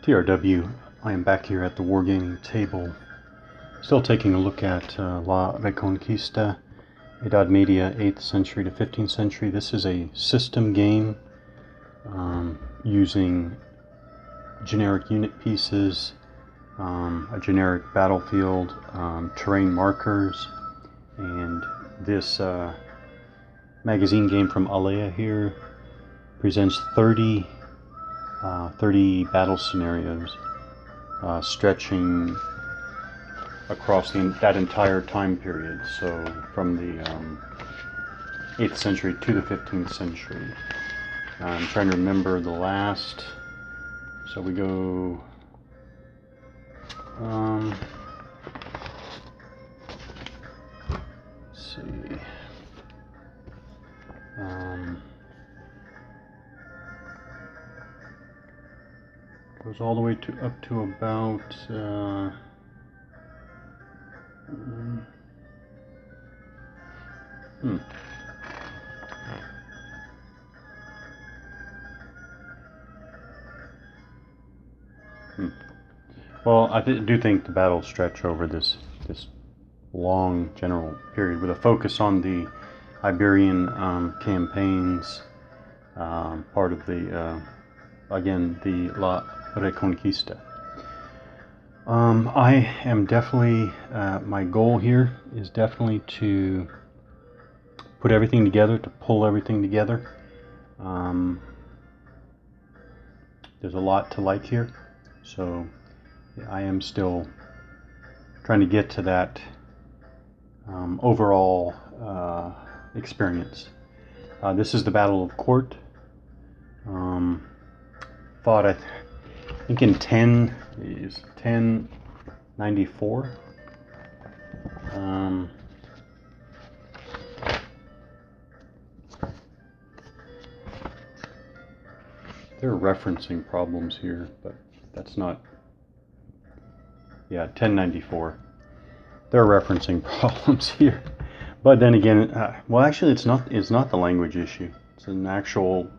TRW, I am back here at the wargaming table, still taking a look at La Reconquista, Edad Media, 8th century to 15th century. This is a system game using generic unit pieces, a generic battlefield, terrain markers, and this magazine game from Alea here presents 30 battle scenarios stretching across that entire time period, so from the 8th century to the 15th century. I'm trying to remember the last, so we go let's see, goes all the way up to about Well, I do think the battles stretch over this long general period, with a focus on the Iberian campaigns, part of the again, the La Reconquista. I am definitely, my goal here is definitely to put everything together, to pull everything together. There's a lot to like here, so I am still trying to get to that overall experience. This is the Battle of Quart. Fought, I think, in 1094. There are referencing problems here, but that's not. Yeah, 1094. There are referencing problems here, but then again, well, actually, it's not the language issue. It's an actual,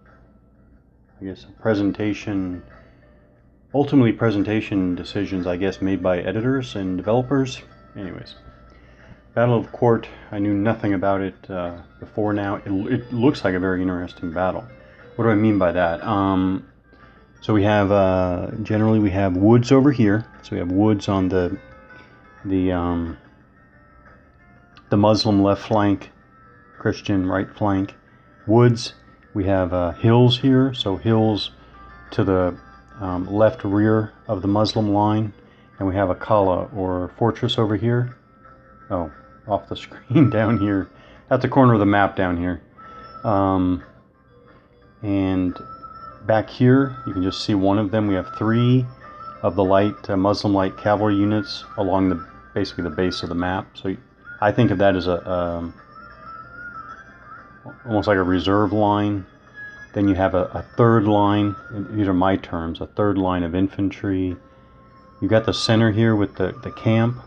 I guess, presentation. Ultimately, presentation decisions, I guess, made by editors and developers. Anyways, Battle of Quart. I knew nothing about it before now. It looks like a very interesting battle. What do I mean by that? So we have generally we have woods over here. So we have woods on the Muslim left flank, Christian right flank. Woods. We have hills here. So hills to the left rear of the Muslim line, and we have a kala or fortress over here. Oh, off the screen down here, at the corner of the map down here. And back here, you can just see one of them. We have 3 of the light Muslim light cavalry units along basically the base of the map. So I think of that as a almost like a reserve line. Then you have a third line. These are my terms. A third line of infantry. You got the center here with the camp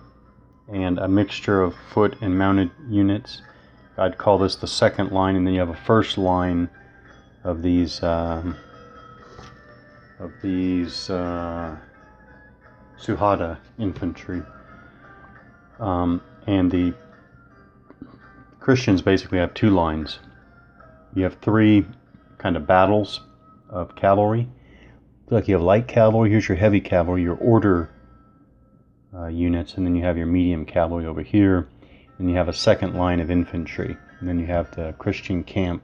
and a mixture of foot and mounted units. I'd call this the second line, and then you have a first line of these Suhada infantry, and the Christians basically have 2 lines. You have 3 kind of battles of cavalry. Like you have light cavalry, here's your heavy cavalry, your order units, and then you have your medium cavalry over here, and you have a second line of infantry, and then you have the Christian camp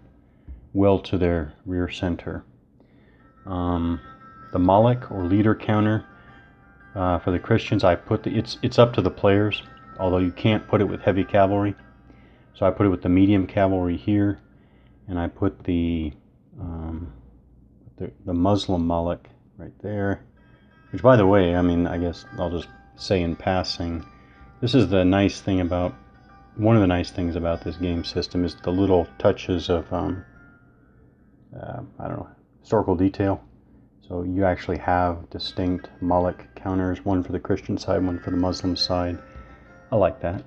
well to their rear center. The Malik or leader counter for the Christians, I put it's up to the players, although you can't put it with heavy cavalry. So I put it with the medium cavalry here, and I put the Muslim Malik right there. Which, by the way, I mean, I guess I'll just say in passing, this is the nice thing about, one of the nice things about this game system is the little touches of I don't know, historical detail. So you actually have distinct Malik counters, one for the Christian side, one for the Muslim side. I like that.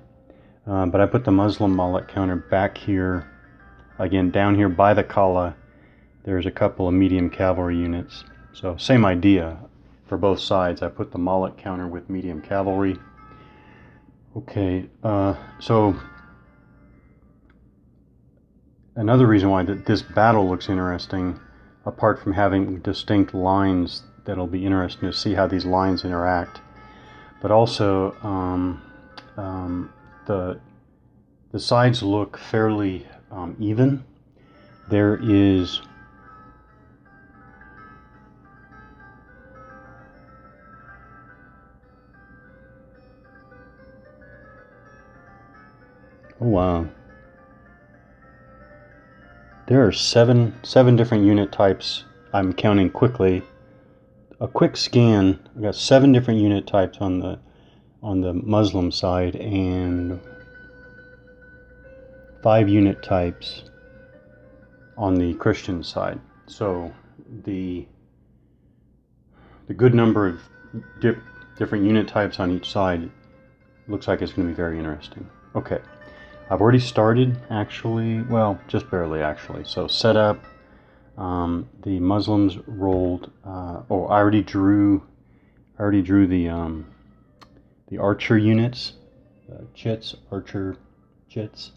But I put the Muslim Malik counter back here. Again, down here by the Kala, there's a couple of medium cavalry units. So same idea. for both sides. I put the Mallet counter with medium cavalry. Okay, so another reason why this battle looks interesting, apart from having distinct lines that'll be interesting to see how these lines interact, but also the sides look fairly even. There is oh wow. There are seven different unit types. I'm counting quickly. A quick scan. I got 7 different unit types on the Muslim side and 5 unit types on the Christian side. So the good number of different unit types on each side looks like it's going to be very interesting. Okay. I've already started, actually, well, just barely actually. So set up, the Muslims rolled, I already drew the archer units, archer chits.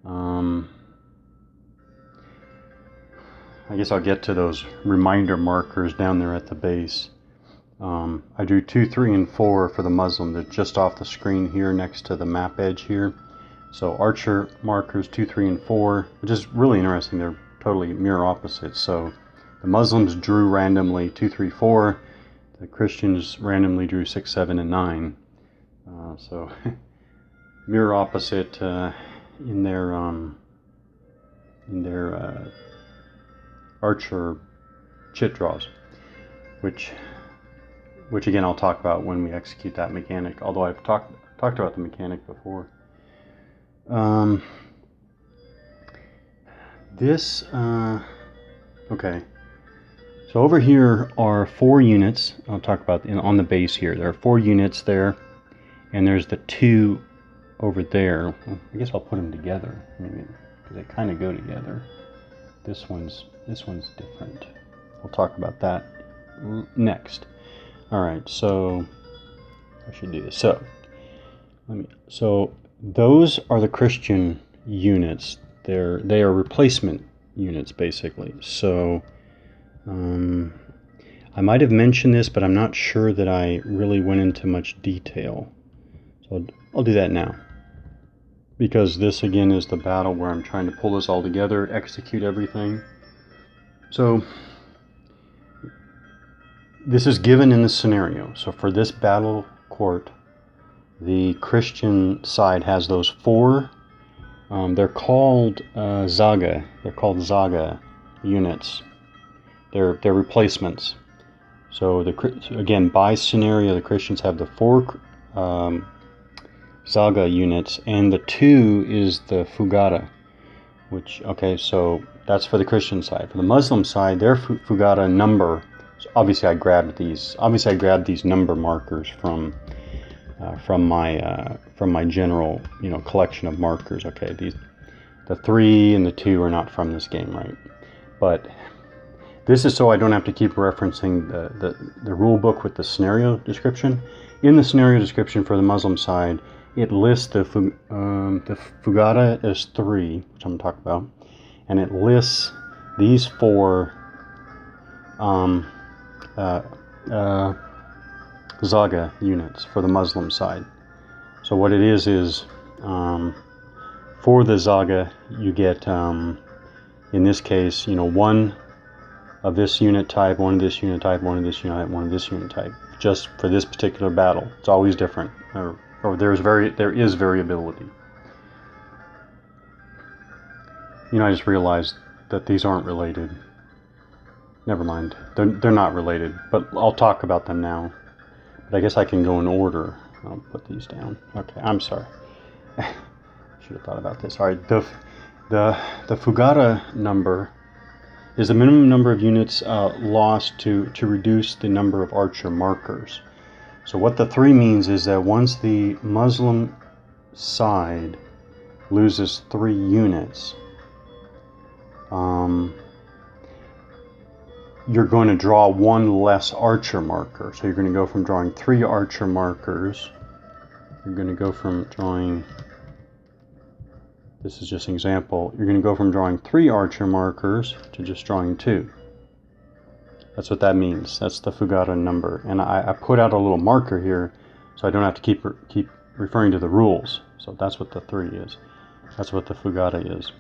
I guess I'll get to those reminder markers down there at the base. I drew 2, 3, and 4 for the Muslim. They're just off the screen here next to the map edge here. So archer markers 2, 3, and 4, which is really interesting. They're totally mirror opposites. So the Muslims drew randomly 2, 3, 4. The Christians randomly drew 6, 7, and 9. So mirror opposite in their archer chit draws, which again I'll talk about when we execute that mechanic. Although I've talked about the mechanic before. Okay, so over here are 4 units. I'll talk about on the base here. There are 4 units there, and there's the 2 over there. I guess I'll put them together, maybe, because they kind of go together. This one's different. I'll talk about that next. All right, so I should do this. So those are the Christian units. They are replacement units, basically. So I might have mentioned this, but I'm not sure that I really went into much detail. So I'll do that now. Because this, again, is the battle where I'm trying to pull this all together, execute everything. So this is given in the scenario. So for this battle court, the Christian side has those 4. They're called Zaga. They're called Zaga units. They're replacements. So again, by scenario, the Christians have the 4 Zaga units, and the 2 is the Fugata. So that's for the Christian side. For the Muslim side, their Fugata number. So obviously, I grabbed these number markers from my general collection of markers. Okay, the 3 and the 2 are not from this game, right? But this is so I don't have to keep referencing the rule book with the scenario description. In the scenario description for the Muslim side, it lists the Fugata as 3, which I'm going to talk about, and it lists these 4 Zaga units for the Muslim side. So what it is for the Zaga, you get, in this case, 1 of this unit type, 1 of this unit type, 1 of this unit type, 1 of this unit type, just for this particular battle. It's always different, or there is variability. I just realized that these aren't related. Never mind, they're not related, but I'll talk about them now. But I guess I can go in order. I'll put these down. Okay, I'm sorry. Should have thought about this. All right, the Fugata number is the minimum number of units lost to reduce the number of archer markers. So what the 3 means is that once the Muslim side loses 3 you're going to draw one less archer marker. So you're going to go from drawing 3 archer markers. You're going to go from drawing, this is just an example, you're going to go from drawing 3 archer markers to just drawing 2. That's what that means. That's the Fugata number. And I put out a little marker here so I don't have to keep referring to the rules. So that's what the 3 is. That's what the Fugata is.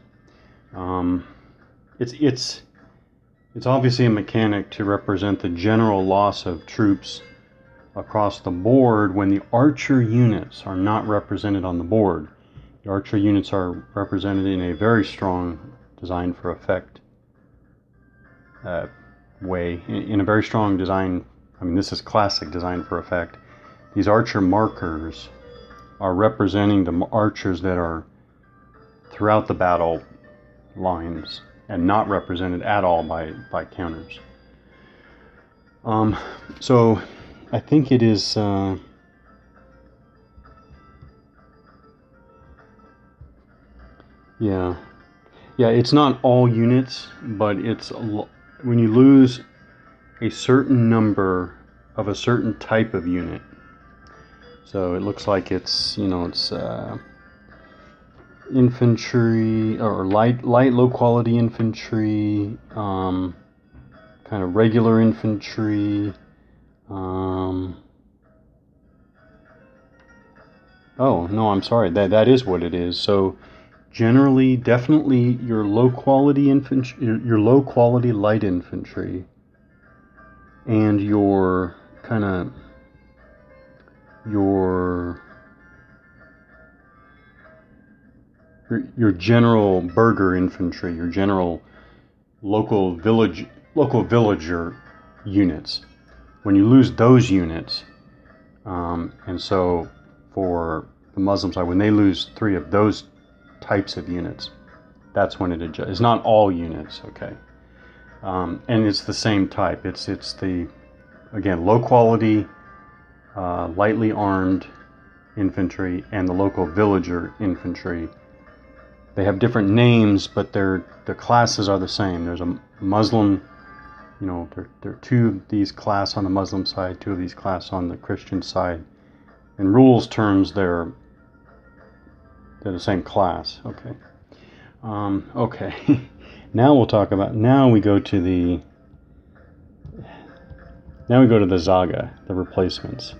It's obviously a mechanic to represent the general loss of troops across the board when the archer units are not represented on the board. The archer units are represented in a very strong design for effect way. In a very strong design, I mean, this is classic design for effect. These archer markers are representing the archers that are throughout the battle lines and not represented at all by counters. So I think it is yeah, it's not all units, but it's when you lose a certain number of a certain type of unit. So it looks like it's, you know, it's infantry or light low quality infantry, kind of regular infantry. Oh no, I'm sorry. That is what it is. So generally, definitely your low quality infantry, your low quality light infantry, and your kind of your general burgher infantry, your general local villager units. When you lose those units, and so for the Muslim side, when they lose 3 of those types of units, that's when it adjusts. It's not all units, okay? And it's the same type. It's the, again, low quality, lightly armed infantry and the local villager infantry. They have different names, but the classes are the same. There's a Muslim, you know, there are 2 of these class on the Muslim side, 2 of these class on the Christian side. In rules terms, they're the same class. Okay. Okay. Now we'll talk about. Now we go to the Zaga, the replacements.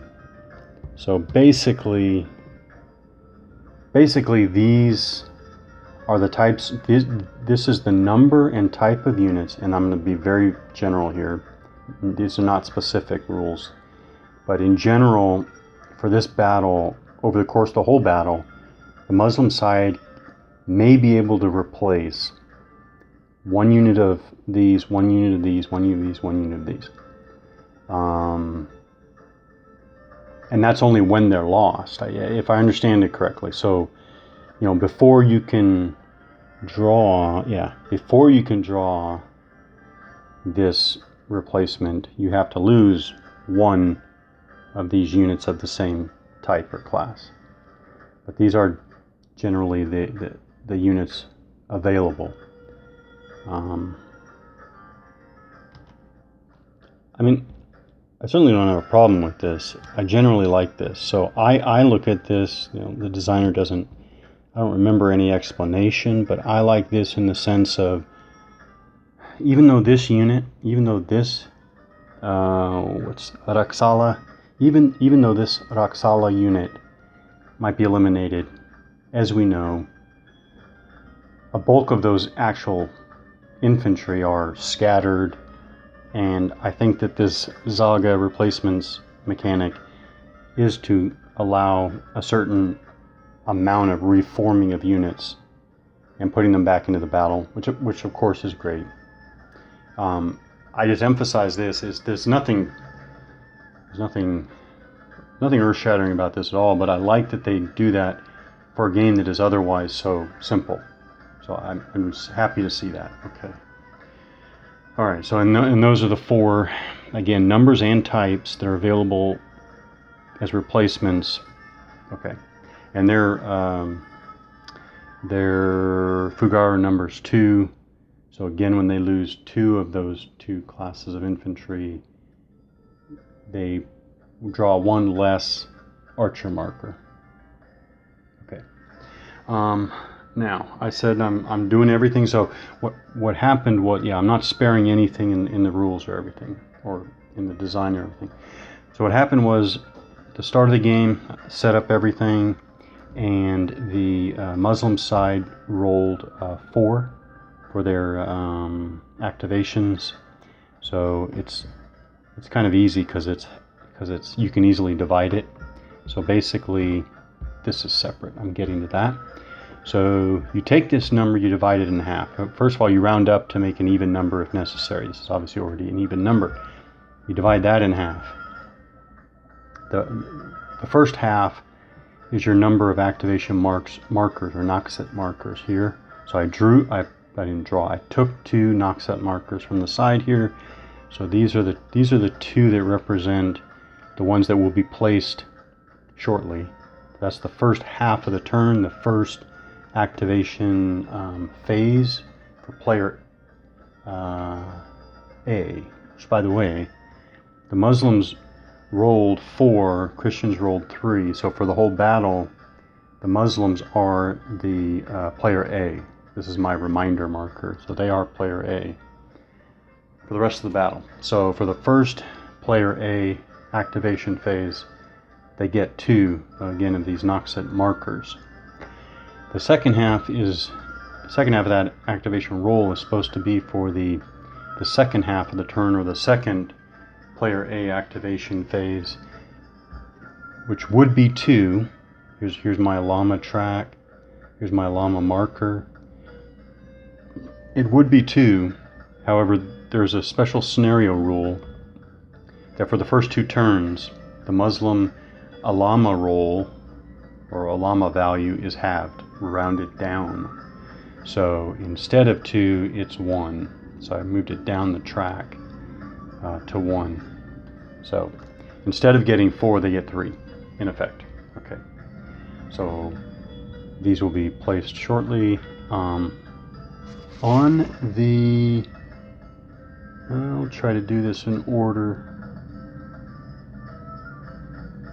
So basically these are the types. This is the number and type of units, and I'm going to be very general here. These are not specific rules, but in general, for this battle, over the course of the whole battle, the Muslim side may be able to replace 1 unit of these, 1 unit of these, 1 unit of these, 1 unit of these. And that's only when they're lost, if I understand it correctly. So, you know, before you can draw this replacement, you have to lose 1 of these units of the same type or class. But these are generally the units available. I mean, I certainly don't have a problem with this. I generally like this. So I look at this, you know, the designer I don't remember any explanation, but I like this in the sense of, even though this Raksala, even though this Raksala unit might be eliminated, as we know, a bulk of those actual infantry are scattered, and I think that this Zaga replacements mechanic is to allow a certain amount of reforming of units and putting them back into the battle, which of course is great. I just emphasize this is there's nothing earth-shattering about this at all, but I like that they do that for a game that is otherwise so simple. So I'm happy to see that. Okay. All right. So and those are the 4, again, numbers and types that are available as replacements. Okay. And they're Fugara numbers 2, So again, when they lose 2 of those 2 classes of infantry, they draw 1 less archer marker. Okay. Now, I said I'm doing everything. So what happened was, yeah, I'm not sparing anything in the rules or everything, or in the design or everything. So what happened was, at the start of the game, set up everything, and the Muslim side rolled 4 for their activations. So it's kind of easy because you can easily divide it. So basically, this is separate. I'm getting to that. So you take this number, you divide it in half. First of all, you round up to make an even number if necessary. This is obviously already an even number. You divide that in half. The first half is your number of activation markers or Noxet markers here. So I didn't draw. I took 2 Noxet markers from the side here. So these are the 2 that represent the ones that will be placed shortly. That's the first half of the turn, the first activation phase for player A. Which, by the way, the Muslims rolled 4, Christians rolled 3. So for the whole battle, the Muslims are the player A. This is my reminder marker. So they are player A for the rest of the battle. So for the first player A activation phase, they get 2 again of these Noxet markers. The second half of that activation roll is supposed to be for the second half of the turn, or the second player A activation phase, which would be 2. Here's my llama track. Here's my llama marker. It would be 2. However, there's a special scenario rule that for the first 2 turns, the Muslim Alama roll or Alama value is halved, rounded down. So instead of 2, it's 1. So I moved it down the track to 1. So instead of getting 4, they get 3, in effect. Okay. So these will be placed shortly. On the... I'll try to do this in order.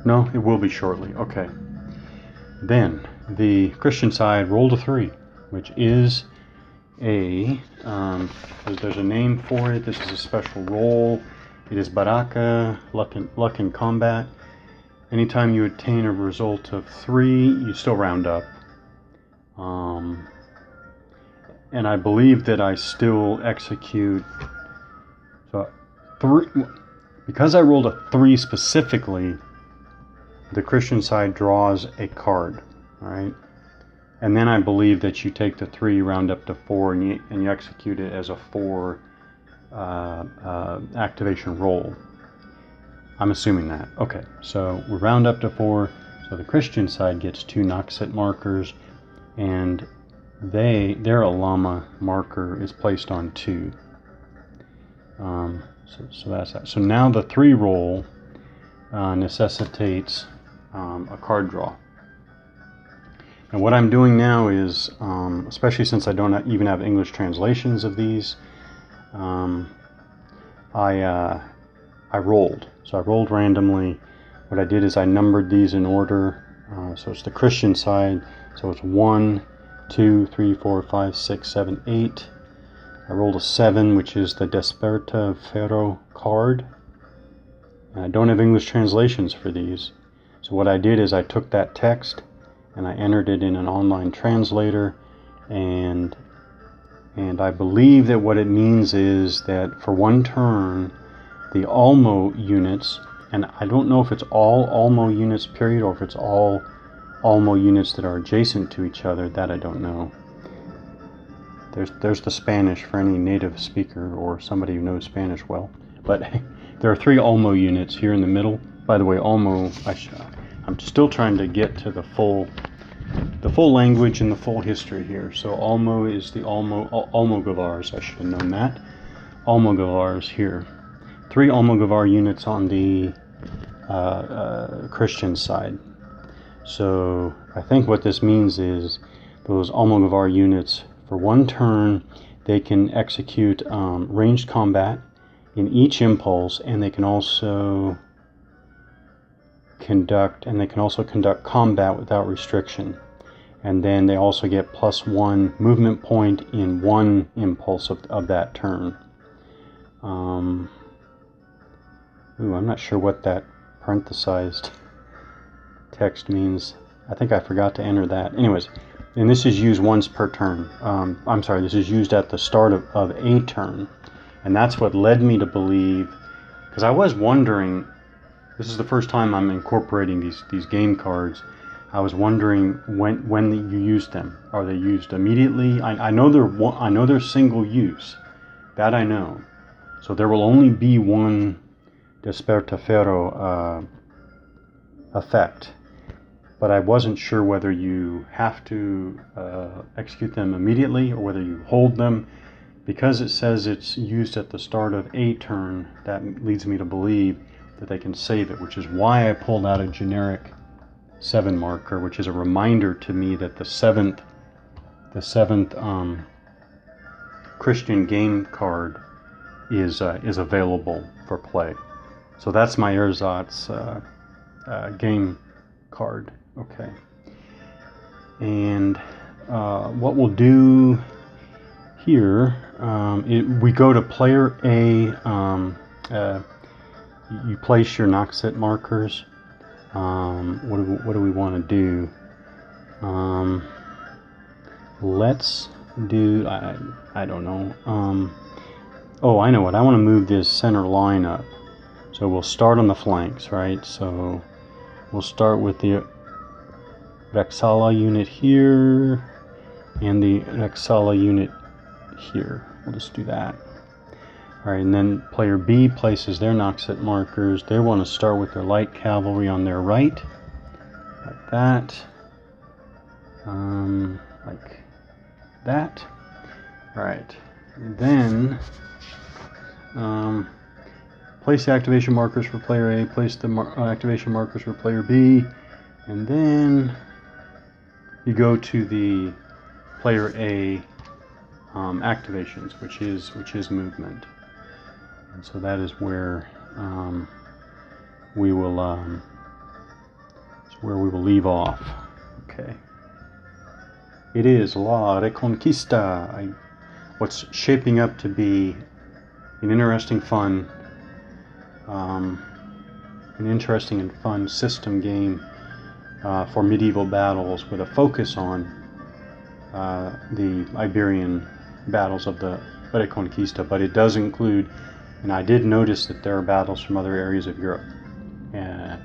No, it will be shortly. Okay. Then the Christian side rolled a 3, which is a... there's a name for it. This is a special roll. It is Baraka, luck in combat. Anytime you attain a result of 3, you still round up. And I believe that I still execute. So 3, because I rolled a 3 specifically, the Christian side draws a card. All right, and then I believe that you take the 3, round up to 4, and you execute it as a 4 activation roll. I'm assuming that. Okay, so we round up to 4. So the Christian side gets 2 Noxet markers, and their Alama marker is placed on 2. So that's that. So now the 3 roll necessitates a card draw. And what I'm doing now is, especially since I don't even have English translations of these, I rolled. So I rolled randomly. What I did is I numbered these in order. So it's the Christian side. So it's 1, 2, 3, 4, 5, 6, 7, 8. I rolled a 7, which is the Desperta Ferro card. And I don't have English translations for these. So what I did is I took that text and I entered it in an online translator, and I believe that what it means is that for one turn, the Almo units, and I don't know if it's all Almo units period or if it's all Almo units that are adjacent to each other, that I don't know. There's the Spanish for any native speaker or somebody who knows Spanish well. But there are 3 Almo units here in the middle. By the way, Almo, I'm still trying to get to the full language and the full history here. So Almo is the Almogavars. I should have known that. Almogavars here. 3 Almogavar units on the Christian side. So I think what this means is those Almogavar units, for one turn, they can execute ranged combat in each impulse, and they can also conduct combat without restriction. And then they also get +1 movement point in one impulse of that turn. I'm not sure what that parenthesized text means. I think I forgot to enter that. Anyways, and this is used once per turn. I'm sorry, this is used at the start of a turn. And that's what led me to believe, because I was wondering, this is the first time I'm incorporating these game cards. I was wondering when you use them. Are they used immediately? I know they're single use. That I know. So there will only be one Desperta Ferro effect. But I wasn't sure whether you have to execute them immediately or whether you hold them. Because it says it's used at the start of a turn, that leads me to believe that they can save it, which is why I pulled out a generic 7 marker, which is a reminder to me that the seventh Christian game card is available for play. So that's my ersatz game card. Okay. And what we'll do here, we go to player A. You place your Noxet markers. What do we want to do? Let's do, I don't know. Oh, I know what. I want to move this center line up. So we'll start on the flanks, right? So we'll start with the Rexala unit here and the Rexala unit here. We'll just do that. Alright, and then player B places their Noxet markers. They want to start with their light cavalry on their right, like that, like that. Alright, then place the activation markers for player A, place the activation markers for player B, and then you go to the player A activations, which is movement. And so that is where we will leave off. Okay. It is La Reconquista. What's shaping up to be an interesting and fun system game for medieval battles, with a focus on the Iberian battles of the Reconquista, but it does include, and I did notice that there are battles from other areas of Europe. Yeah.